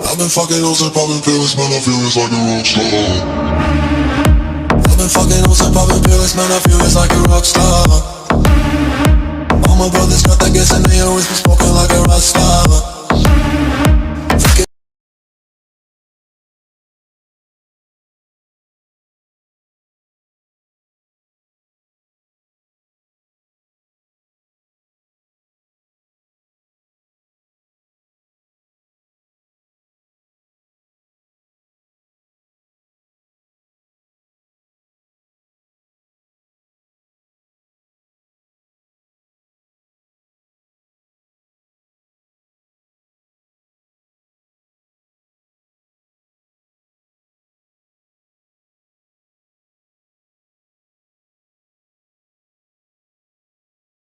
I've been fucking hoes and popping pills, man, I feel it's like a rock star. I've been fucking hoes and popping pills, man, I feel it's like a rock star. All my brothers got that gas and they always been smoking like a rock star.